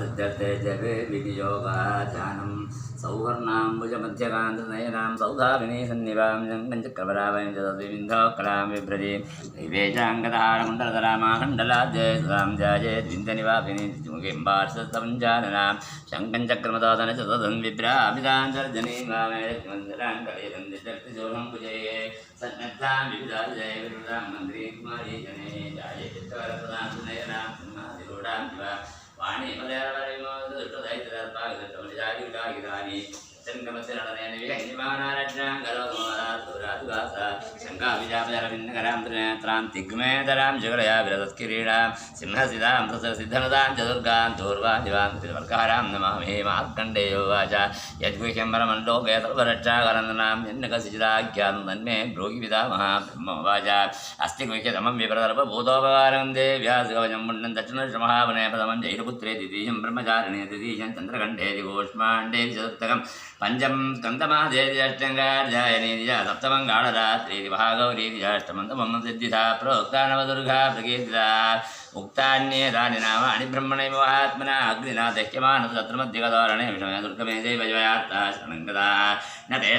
सिद्ध्यर्थे जपे विनियोगाचानं सौवर्णाम्बुजमध्यकान्तनयनां सौधाविनी सन्निभां जङ्गञ्चक्रवरावयं चतुर्विन्धो कलां बिभ्रति दैवेशाङ्गधारकुण्डलधरामाखण्डलाद्यै सुधां ध्यायेद्विन्दनिवापिनी मुखिं पार्श्वस्तपञ्चाननां शङ्कञ्चक्रमदातन चतुर्धं विभ्रामिदान्तर्जनीं वामेमन्दरां कलयदन्दिशक्तिशोभं कुजये सन्नद्धां विविधां जय विरुदां मन्त्री कुमारी जने जाये चित्तवरप्रदां सुनयनां सिंहाधिरूढां शिवा वाणी मलयाळिमोदुष्टदैत्यदर्पागतमलिजागिरागिरानि चन्द्रमस्यनडनेन विहङ्गिमानारज्ञाङ्गलोकमलासुरादिवास शङ्काभिजापजरविन्दकरां त्रिनेत्रां तिग्मेधरां जुगलया विरदत्किरीडां सिंहसिदां तत्सिद्धनुदां चतुर्गां दूर्वादिवां त्रिवर्गारां नमामि मार्कण्डेयो वाच यद्गुह्यं परमण्डोके सर्वरक्षाकरन्दनां यन्नकसिचिदाख्यां तन्मे ब्रूहि पितामहः ब्रह्मवाच अस्ति गुह्यतमं विप्रदर्भभूतोपकारं देव्यासकवचं मुण्डं दक्षिणश्रमहावने प्रथमं जैरपुत्रे द्वितीयं ब्रह्मचारिणे तृतीयं चन्द्रकण्ठेति कूष्माण्डेति चतुर्थकं पंचम स्कंदमादेति अष्टंगार्जायनेति च सप्तमं गाढरात्रीति महागौरीति च अष्टमं तमं सिद्धिधा प्रोक्ता नवदुर्गा प्रकीर्तिता उक्तान्येतानि नामानि ब्रह्मणैव महात्मना अग्निना दह्यमानः तत्र मध्यगतोरणे विषमे दुर्गमे देवजयात्ता शरणङ्गदा न तेषां